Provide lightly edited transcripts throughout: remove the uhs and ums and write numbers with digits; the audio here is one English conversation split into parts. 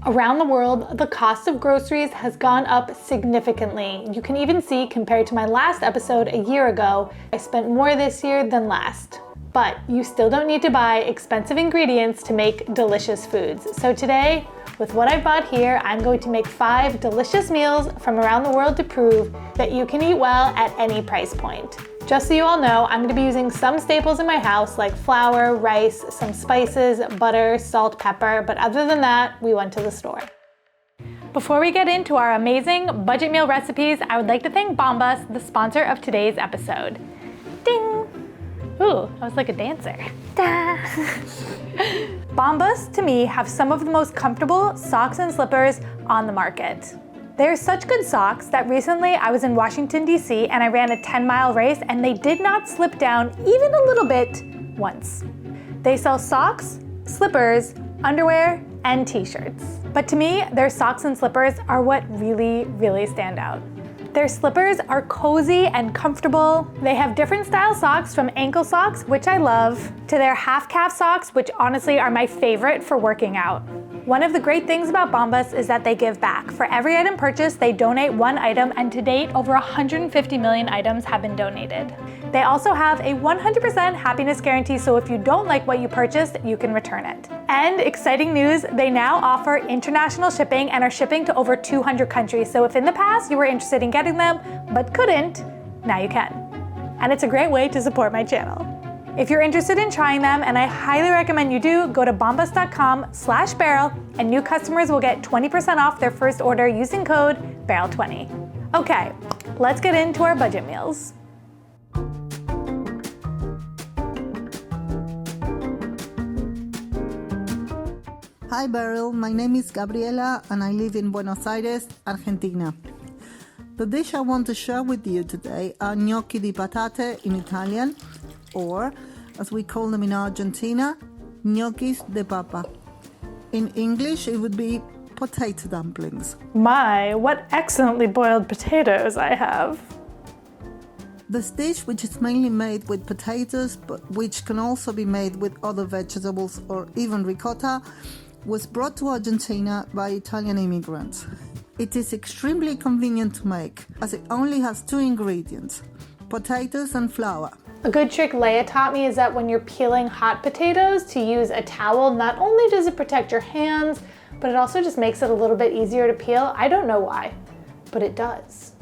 Around the world, the cost of groceries has gone up significantly. You can even see, compared to my last episode a year ago, I spent more this year than last. But you still don't need to buy expensive ingredients to make delicious foods. So today, with what I've bought here, I'm going to make 5 delicious meals from around the world to prove that you can eat well at any price point. Just so you all know, I'm going to be using some staples in my house like flour, rice, some spices, butter, salt, pepper, but other than that, we went to the store. Before we get into our amazing budget meal recipes, I would like to thank Bombas, the sponsor of today's episode. Ding! Ooh, I was like a dancer. Bombas, to me, have some of the most comfortable socks and slippers on the market. They're such good socks that recently I was in Washington, D.C. and I ran a 10-mile race and they did not slip down even a little bit once. They sell socks, slippers, underwear, and t-shirts. But to me, their socks and slippers are what really, really stand out. Their slippers are cozy and comfortable. They have different style socks, from ankle socks, which I love, to their half calf socks, which honestly are my favorite for working out. One of the great things about Bombas is that they give back. For every item purchased, they donate 1 item, and to date, over 150 million items have been donated. They also have a 100% happiness guarantee, so if you don't like what you purchased, you can return it. And exciting news, they now offer international shipping and are shipping to over 200 countries. So if in the past you were interested in getting them but couldn't, now you can. And it's a great way to support my channel. If you're interested in trying them, and I highly recommend you do, go to bombas.com/Beryl and new customers will get 20% off their first order using code BERYL20. Okay, let's get into our budget meals. Hi Beryl, my name is Gabriela and I live in Buenos Aires, Argentina. The dish I want to share with you today are gnocchi di patate in Italian, or as we call them in Argentina, Ñoquis de papa. In English, it would be potato dumplings. My, what excellently boiled potatoes I have. This dish, which is mainly made with potatoes, but which can also be made with other vegetables or even ricotta, was brought to Argentina by Italian immigrants. It is extremely convenient to make, as it only has 2 ingredients, potatoes and flour. A good trick Leia taught me is that when you're peeling hot potatoes, to use a towel. Not only does it protect your hands, but it also just makes it a little bit easier to peel. I don't know why, but it does.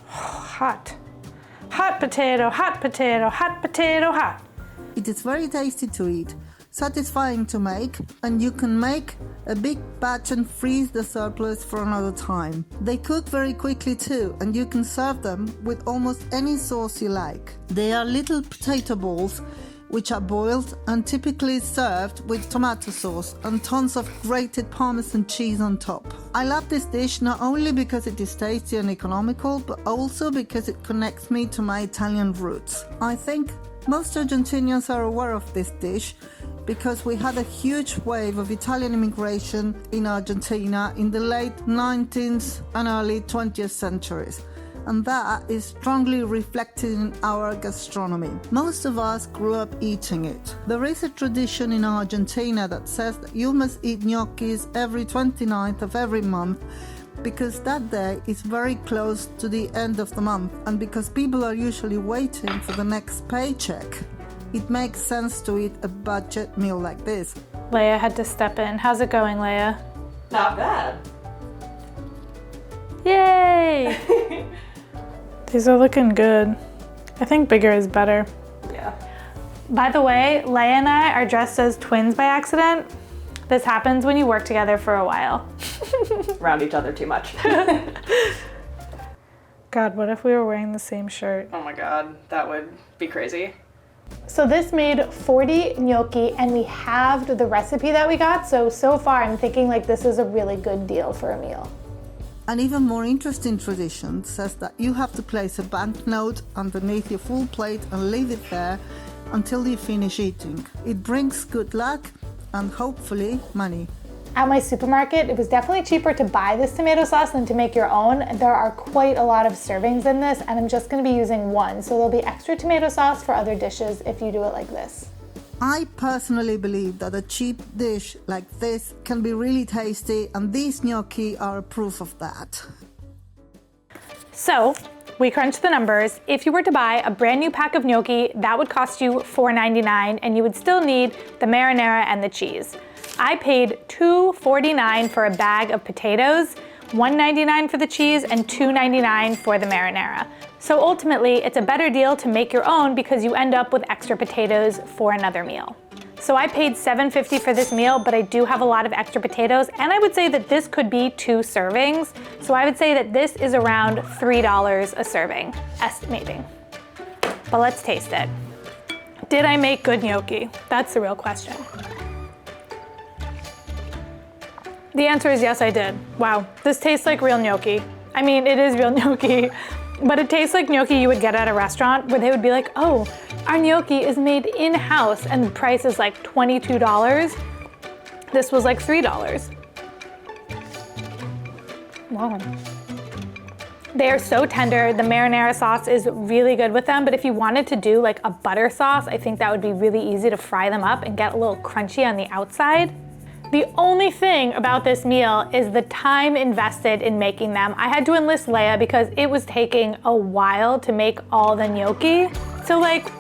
Hot. Hot potato, hot potato, hot potato, hot. It is very tasty to eat, satisfying to make, and you can make a big batch and freeze the surplus for another time. They cook very quickly too, and you can serve them with almost any sauce you like. They are little potato balls which are boiled and typically served with tomato sauce and tons of grated Parmesan cheese on top. I love this dish not only because it is tasty and economical, but also because it connects me to my Italian roots. I think most Argentinians are aware of this dish because we had a huge wave of Italian immigration in Argentina in the late 19th and early 20th centuries, and that is strongly reflected in our gastronomy. Most of us grew up eating it. There is a tradition in Argentina that says that you must eat gnocchis every 29th of every month, because that day is very close to the end of the month and because people are usually waiting for the next paycheck. It makes sense to eat a budget meal like this. Leia had to step in. How's it going, Leia? Not bad. Yay! These are looking good. I think bigger is better. Yeah. By the way, Leia and I are dressed as twins by accident. This happens when you work together for a while. Around each other too much. God, what if we were wearing the same shirt? Oh my god, that would be crazy. So this made 40 gnocchi and we halved the recipe that we got. So far I'm thinking like this is a really good deal for a meal. An even more interesting tradition says that you have to place a banknote underneath your full plate and leave it there until you finish eating. It brings good luck and hopefully money. At my supermarket, it was definitely cheaper to buy this tomato sauce than to make your own. There are quite a lot of servings in this, and I'm just gonna be using one, so there'll be extra tomato sauce for other dishes if you do it like this. I personally believe that a cheap dish like this can be really tasty, and these gnocchi are a proof of that. So, we crunched the numbers. If you were to buy a brand new pack of gnocchi, that would cost you $4.99, and you would still need the marinara and the cheese. I paid $2.49 for a bag of potatoes, $1.99 for the cheese, and $2.99 for the marinara. So ultimately, it's a better deal to make your own because you end up with extra potatoes for another meal. So I paid $7.50 for this meal, but I do have a lot of extra potatoes, and I would say that this could be 2 servings. So I would say that this is around $3 a serving, estimating. But let's taste it. Did I make good gnocchi? That's the real question. The answer is yes, I did. Wow, this tastes like real gnocchi. I mean, it is real gnocchi, but it tastes like gnocchi you would get at a restaurant where they would be like, oh, our gnocchi is made in-house and the price is like $22. This was like $3. Wow. They are so tender. The marinara sauce is really good with them, but if you wanted to do like a butter sauce, I think that would be really easy to fry them up and get a little crunchy on the outside. The only thing about this meal is the time invested in making them. I had to enlist Leia because it was taking a while to make all the gnocchi. So like,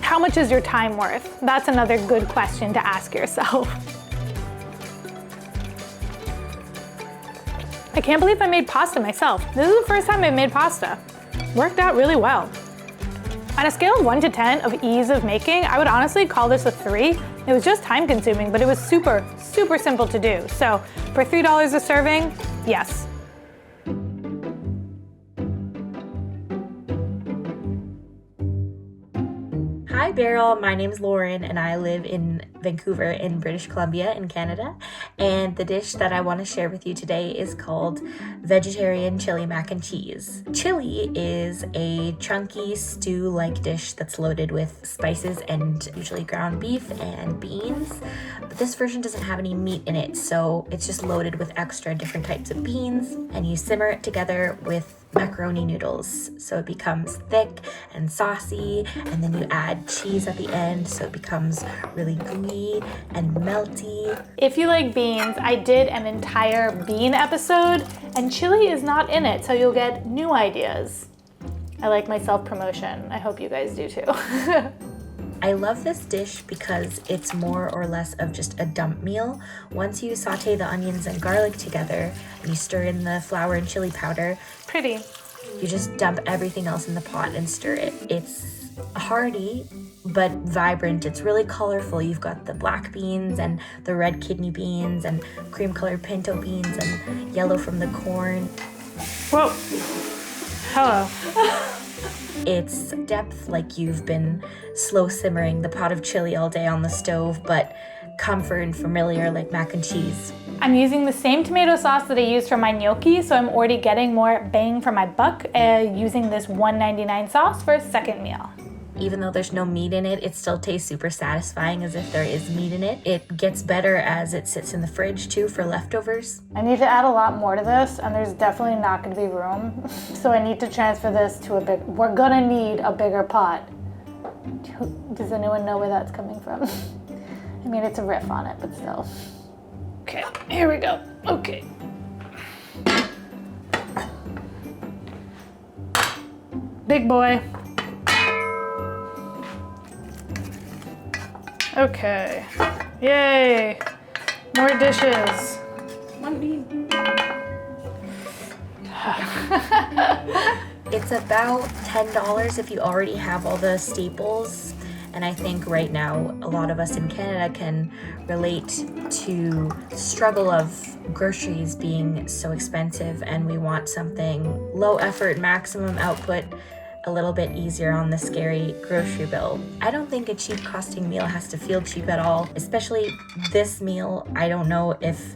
how much is your time worth? That's another good question to ask yourself. I can't believe I made pasta myself. This is the first time I've made pasta. Worked out really well. On a scale of 1 to 10 of ease of making, I would honestly call this a 3. It was just time consuming, but it was super, super simple to do. So for $3 a serving, yes. Hi Beryl, my name is Lauren and I live in Vancouver in British Columbia in Canada, and the dish that I want to share with you today is called vegetarian chili mac and cheese. Chili is a chunky stew-like dish that's loaded with spices and usually ground beef and beans, but this version doesn't have any meat in it, so it's just loaded with extra different types of beans, and you simmer it together with macaroni noodles so it becomes thick and saucy, and then you add cheese at the end so it becomes really gooey and melty. If you like beans, I did an entire bean episode and chili is not in it, so you'll get new ideas. I like my self-promotion. I hope you guys do too. I love this dish because it's more or less of just a dump meal. Once you saute the onions and garlic together and you stir in the flour and chili powder, Pretty. you just dump everything else in the pot and stir it. It's hearty but vibrant. It's really colorful. You've got the black beans and the red kidney beans and cream colored pinto beans and yellow from the corn. Whoa. Hello. It's depth like you've been slow simmering the pot of chili all day on the stove, but comfort and familiar like mac and cheese. I'm using the same tomato sauce that I used for my gnocchi, so I'm already getting more bang for my buck using this $1.99 sauce for a second meal. Even though there's no meat in it, it still tastes super satisfying as if there is meat in it. It gets better as it sits in the fridge too for leftovers. I need to add a lot more to this, and there's definitely not going to be room. So I need to transfer this to we're gonna need a bigger pot. Does anyone know where that's coming from? I mean, it's a riff on it, but still. Okay, here we go. Okay. Big boy. Okay. Yay. More dishes. One bean. It's about $10 if you already have all the staples. And I think right now a lot of us in Canada can relate to the struggle of groceries being so expensive, and we want something low effort, maximum output, a little bit easier on the scary grocery bill. I don't think a cheap costing meal has to feel cheap at all, especially this meal. I don't know if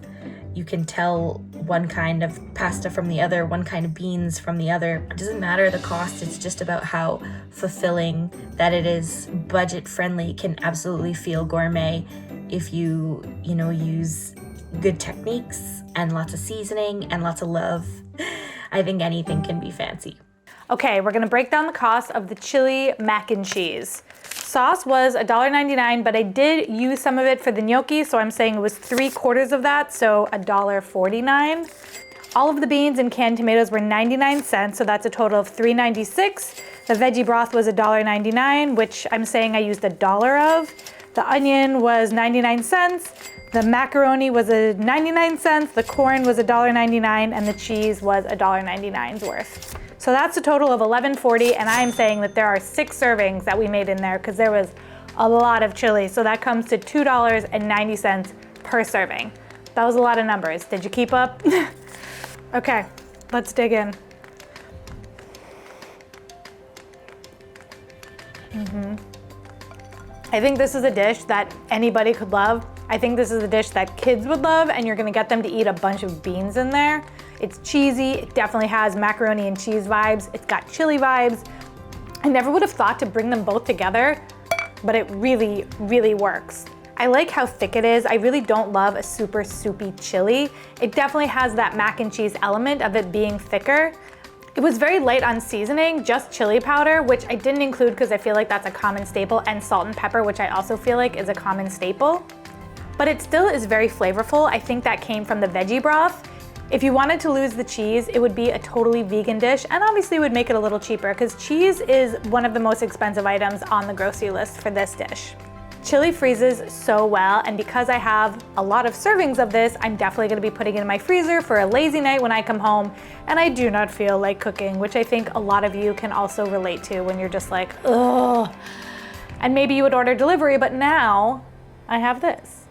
you can tell one kind of pasta from the other, one kind of beans from the other. It doesn't matter the cost, it's just about how fulfilling that it is. Budget friendly can absolutely feel gourmet if you use good techniques and lots of seasoning and lots of love. I think anything can be fancy. Okay, we're gonna break down the cost of the chili mac and cheese. sauce was $1.99, but I did use some of it for the gnocchi, so I'm saying it was 3/4 of that, so $1.49. All of the beans and canned tomatoes were 99 cents, so that's a total of $3.96. The veggie broth was $1.99, which I'm saying I used $1 of. The onion was 99 cents. The macaroni was 99 cents. The corn was $1.99, and the cheese was $1.99's worth. So that's a total of $11.40, and I'm saying that there are 6 servings that we made in there because there was a lot of chili. So that comes to $2.90 per serving. That was a lot of numbers. Did you keep up? Okay, let's dig in. I think this is a dish that anybody could love. I think this is a dish that kids would love, and you're gonna get them to eat a bunch of beans in there. It's cheesy, it definitely has macaroni and cheese vibes, it's got chili vibes. I never would have thought to bring them both together, but it really, really works. I like how thick it is. I really don't love a super soupy chili. It definitely has that mac and cheese element of it being thicker. It was very light on seasoning, just chili powder, which I didn't include because I feel like that's a common staple, and salt and pepper, which I also feel like is a common staple. But it still is very flavorful. I think that came from the veggie broth. If you wanted to lose the cheese, it would be a totally vegan dish, and obviously would make it a little cheaper because cheese is one of the most expensive items on the grocery list for this dish. Chili freezes so well, and because I have a lot of servings of this, I'm definitely gonna be putting it in my freezer for a lazy night when I come home and I do not feel like cooking, which I think a lot of you can also relate to when you're just like, ugh. And maybe you would order delivery, but now I have this.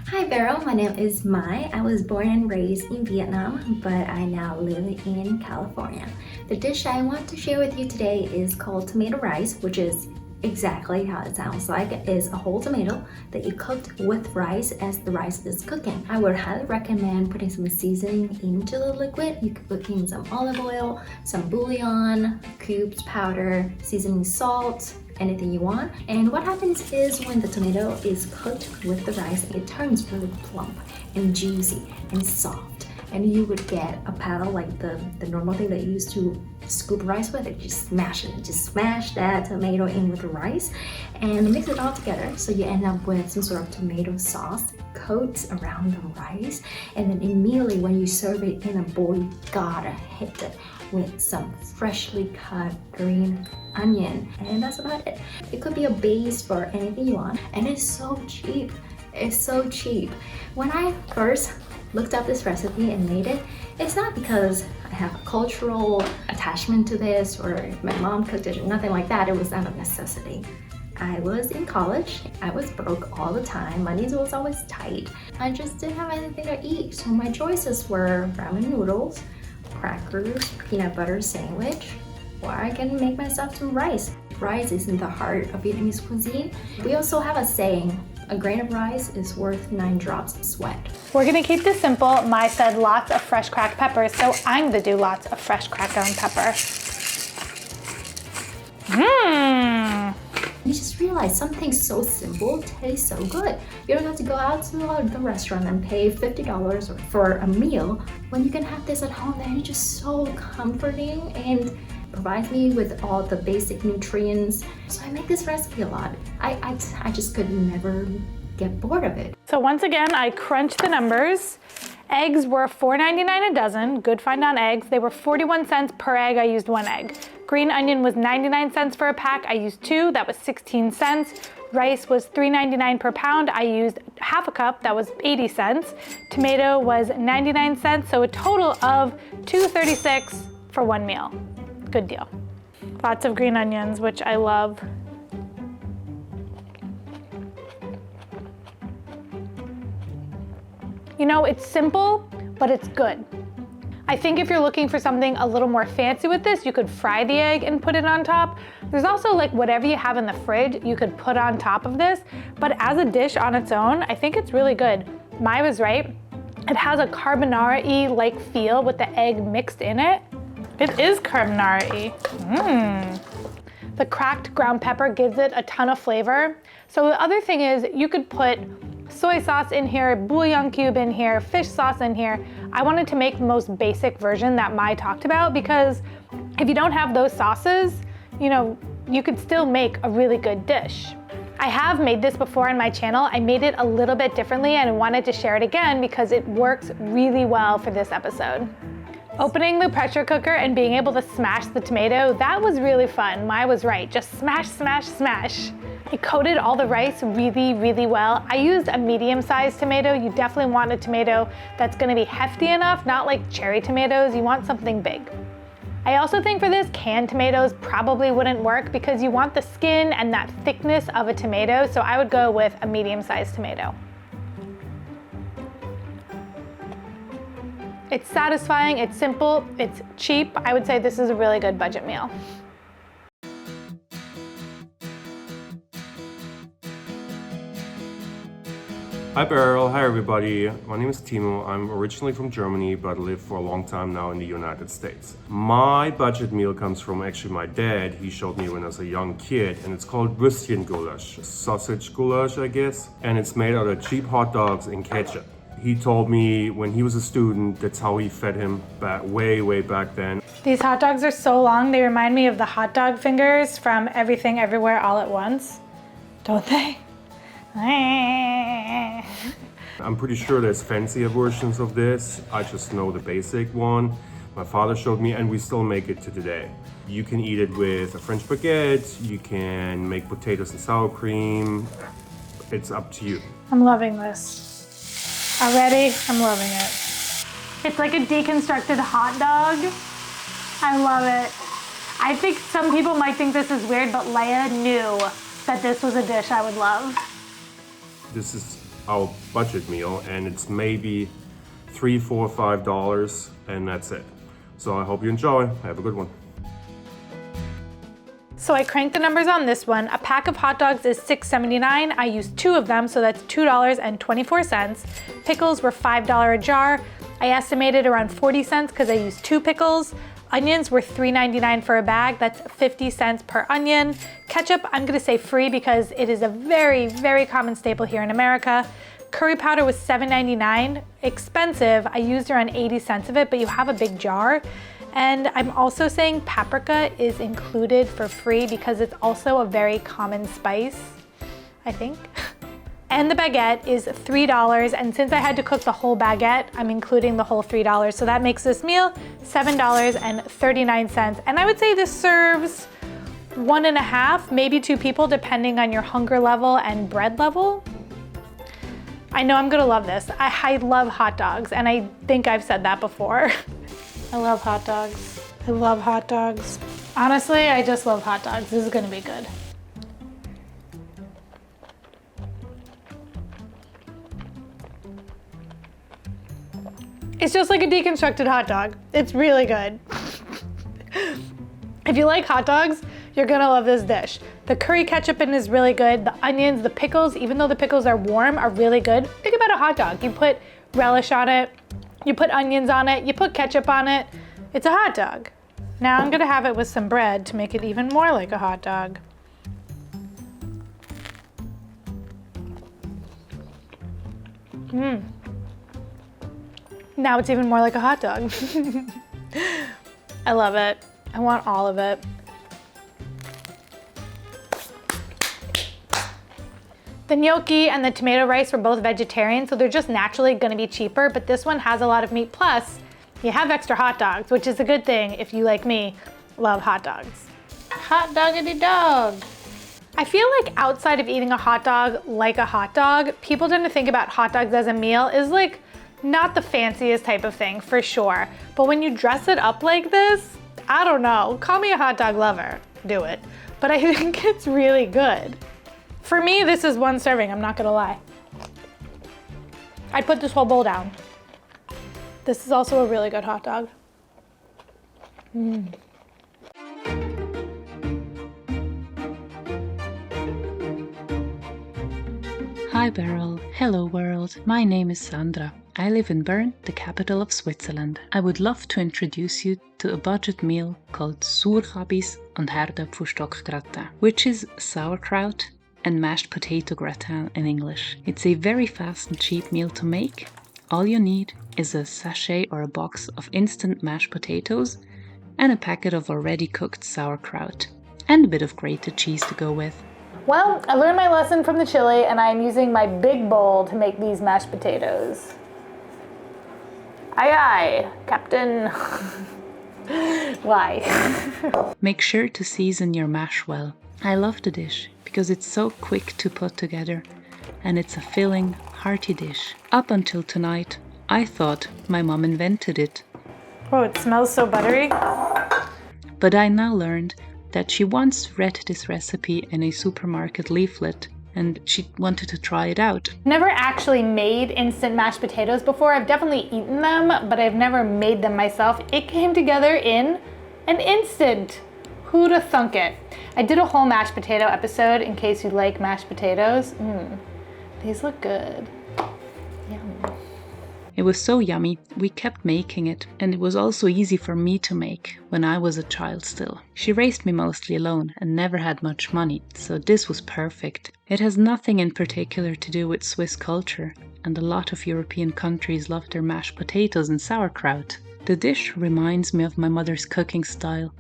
Hi Beryl, my name is Mai. I was born and raised in Vietnam, but I now live in California. The dish I want to share with you today is called tomato rice, which is exactly how it sounds like. It is a whole tomato that you cooked with rice as the rice is cooking. I would highly recommend putting some seasoning into the liquid. You could put in some olive oil, some bouillon, cubes, powder, seasoning salt, anything you want. And what happens is when the tomato is cooked with the rice, it turns really plump and juicy and soft. And you would get a paddle like the normal thing that you use to scoop rice with. And just smash it. Just smash that tomato in with the rice and mix it all together. So you end up with some sort of tomato sauce coats around the rice. And then immediately when you serve it in a bowl, you gotta hit it with some freshly cut green onion, and that's about it. It could be a base for anything you want, and it's so cheap. It's so cheap. When I first looked up this recipe and made it, it's not because I have a cultural attachment to this or my mom cooked it or nothing like that. It was out of necessity. I was in college, I was broke all the time, money was always tight. I just didn't have anything to eat, so my choices were ramen noodles, crackers, peanut butter sandwich, or I can make myself some rice. Rice is in the heart of Vietnamese cuisine. We also have a saying, a grain of rice is worth 9 drops of sweat. We're gonna keep this simple. Mai said lots of fresh cracked peppers, so I'm gonna do lots of fresh cracked ground pepper. You just realize something so simple tastes so good. You don't have to go out to the restaurant and pay $50 for a meal when you can have this at home, and it's just so comforting and provides me with all the basic nutrients. So I make this recipe a lot. I just could never get bored of it. So once again, I crunched the numbers. Eggs were $4.99 a dozen, good find on eggs. They were 41 cents per egg, I used 1 egg. Green onion was 99 cents for a pack, I used 2, that was 16 cents. Rice was $3.99 per pound, I used half a cup, that was 80 cents. Tomato was 99 cents, so a total of $2.36 for 1 meal. Good deal. Lots of green onions, which I love. You know, it's simple, but it's good. I think if you're looking for something a little more fancy with this, you could fry the egg and put it on top. There's also like whatever you have in the fridge, you could put on top of this. But as a dish on its own, I think it's really good. Mai was right. It has a carbonara-y like feel with the egg mixed in it. It is carbonara-y. The cracked ground pepper gives it a ton of flavor. So the other thing is you could put soy sauce in here, bouillon cube in here, fish sauce in here. I wanted to make the most basic version that Mai talked about because if you don't have those sauces, you know, you could still make a really good dish. I have made this before on my channel. I made it a little bit differently and I wanted to share it again because it works really well for this episode. Opening the pressure cooker and being able to smash the tomato, that was really fun. Mai was right, just smash, smash, smash. I coated all the rice really, really well. I used a medium-sized tomato. You definitely want a tomato that's gonna be hefty enough, not like cherry tomatoes. You want something big. I also think for this, canned tomatoes probably wouldn't work because you want the skin and that thickness of a tomato, so I would go with a medium-sized tomato. It's satisfying, it's simple, it's cheap. I would say this is a really good budget meal. Hi Beryl, hi everybody. My name is Timo. I'm originally from Germany, but live for a long time now in the United States. My budget meal comes from actually my dad. He showed me when I was a young kid, and it's called Würstchen Goulash, sausage goulash, I guess. And it's made out of cheap hot dogs and ketchup. He told me when he was a student, that's how he fed him back way back then. These hot dogs are so long, they remind me of the hot dog fingers from Everything Everywhere All at Once, don't they? I'm pretty sure there's fancier versions of this. I just know the basic one. My father showed me, and we still make it to today. You can eat it with a French baguette, you can make potatoes and sour cream. It's up to you. I'm loving this. Already, I'm loving it. It's like a deconstructed hot dog. I love it. I think some people might think this is weird, but Leia knew that this was a dish I would love. This is our budget meal, and it's maybe $3, $4, $5, and that's it. So I hope you enjoy. Have a good one. So I cranked the numbers on this one. A pack of hot dogs is $6.79. I used 2 of them, so that's $2.24. Pickles were $5 a jar. I estimated around 40 cents because I used 2 pickles. Onions were $3.99 for a bag. That's 50 cents per onion. Ketchup, I'm gonna say free because it is a very common staple here in America. Curry powder was $7.99. Expensive. I used around 80 cents of it, but you have a big jar. And I'm also saying paprika is included for free because it's also a very common spice, I think. And the baguette is $3, and since I had to cook the whole baguette, I'm including the whole $3. So that makes this meal $7.39. And I would say this serves 1.5, maybe 2 people, depending on your hunger level and bread level. I know I'm gonna love this. I love hot dogs, and I think I've said that before. I love hot dogs. I love hot dogs. Honestly, I just love hot dogs. This is gonna be good. It's just like a deconstructed hot dog. It's really good. If you like hot dogs, you're gonna love this dish. The curry ketchup in is really good. The onions, the pickles, even though the pickles are warm, are really good. Think about a hot dog. You put relish on it, you put onions on it, you put ketchup on it. It's a hot dog. Now I'm gonna have it with some bread to make it even more like a hot dog. Now it's even more like a hot dog. I love it. I want all of it. The gnocchi and the tomato rice were both vegetarian, so they're just naturally gonna be cheaper, but this one has a lot of meat. Plus, you have extra hot dogs, which is a good thing if you, like me, love hot dogs. Hot doggity dog. I feel like outside of eating a hot dog like a hot dog, people tend to think about hot dogs as a meal is like not the fanciest type of thing, for sure. But when you dress it up like this, I don't know, call me a hot dog lover, do it. But I think it's really good. For me, this is 1 serving, I'm not gonna lie. I'd put this whole bowl down. This is also a really good hot dog. Hi Beryl, hello world, my name is Sandra. I live in Bern, the capital of Switzerland. I would love to introduce you to a budget meal called Suurchabis-Härdöpfustock Gratin, which is sauerkraut and mashed potato gratin in English. It's a very fast and cheap meal to make. All you need is a sachet or a box of instant mashed potatoes and a packet of already cooked sauerkraut and a bit of grated cheese to go with. Well, I learned my lesson from the chili and I'm using my big bowl to make these mashed potatoes. Aye aye, Captain. Why? Make sure to season your mash well. I love the dish because it's so quick to put together and it's a filling, hearty dish. Up until tonight, I thought my mom invented it. Oh, it smells so buttery. But I now learned that she once read this recipe in a supermarket leaflet and she wanted to try it out. Never actually made instant mashed potatoes before. I've definitely eaten them, but I've never made them myself. It came together in an instant. Who'd have thunk it? I did a whole mashed potato episode in case you like mashed potatoes. These look good. Yum. It was so yummy, we kept making it, and it was also easy for me to make when I was a child still. She raised me mostly alone and never had much money, so this was perfect. It has nothing in particular to do with Swiss culture, and a lot of European countries love their mashed potatoes and sauerkraut. The dish reminds me of my mother's cooking style.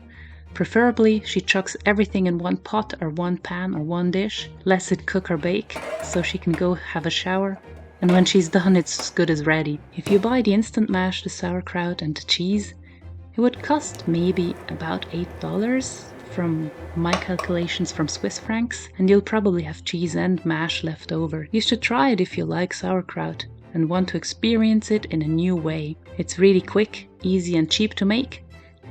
Preferably, she chucks everything in one pot or one pan or one dish, lets it cook or bake, so she can go have a shower. And when she's done, it's as good as ready. If you buy the instant mash, the sauerkraut and the cheese, it would cost maybe about $8 from my calculations from Swiss francs, and you'll probably have cheese and mash left over. You should try it if you like sauerkraut and want to experience it in a new way. It's really quick, easy and cheap to make,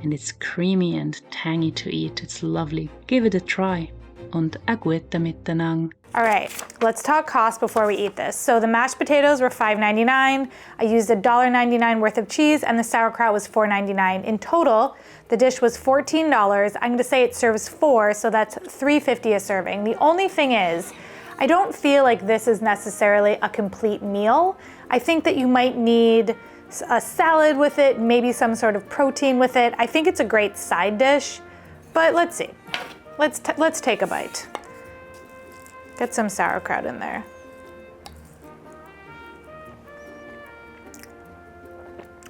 and it's creamy and tangy to eat. It's lovely. Give it a try. Und a gute miteinander. All right, let's talk cost before we eat this. So the mashed potatoes were $5.99. I used $1.99 worth of cheese and the sauerkraut was $4.99. In total, the dish was $14. I'm gonna say it serves 4, so that's $3.50 a serving. The only thing is, I don't feel like this is necessarily a complete meal. I think that you might need a salad with it, maybe some sort of protein with it. I think it's a great side dish, but let's see. Let's take a bite. Get some sauerkraut in there.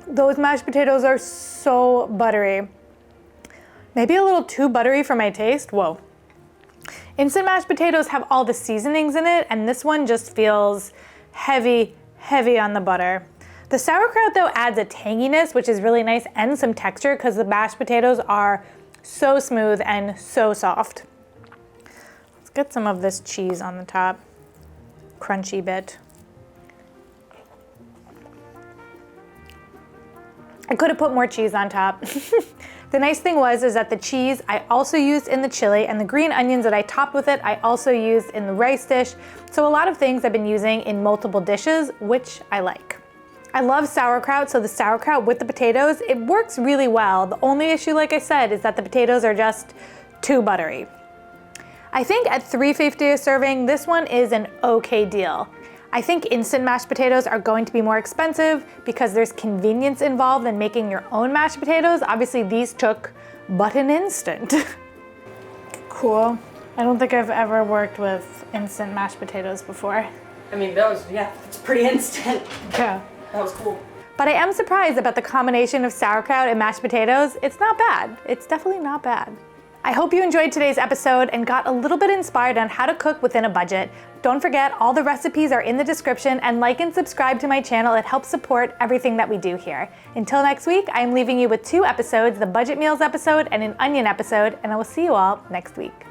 Those mashed potatoes are so buttery. Maybe a little too buttery for my taste. Whoa. Instant mashed potatoes have all the seasonings in it, and this one just feels heavy on the butter. The sauerkraut though adds a tanginess, which is really nice, and some texture because the mashed potatoes are so smooth and so soft. Let's get some of this cheese on the top. Crunchy bit. I could have put more cheese on top. The nice thing is that the cheese I also used in the chili, and the green onions that I topped with it I also used in the rice dish. So a lot of things I've been using in multiple dishes, which I like. I love sauerkraut, so the sauerkraut with the potatoes, it works really well. The only issue, like I said, is that the potatoes are just too buttery. I think at $3.50 a serving, this one is an okay deal. I think instant mashed potatoes are going to be more expensive because there's convenience involved in making your own mashed potatoes. Obviously, these took but an instant. Cool. I don't think I've ever worked with instant mashed potatoes before. I mean, it's pretty instant. Yeah. That was cool. But I am surprised about the combination of sauerkraut and mashed potatoes. It's not bad. It's definitely not bad. I hope you enjoyed today's episode and got a little bit inspired on how to cook within a budget. Don't forget, all the recipes are in the description, and like and subscribe to my channel. It helps support everything that we do here. Until next week, I'm leaving you with 2 episodes, the budget meals episode and an onion episode, and I will see you all next week.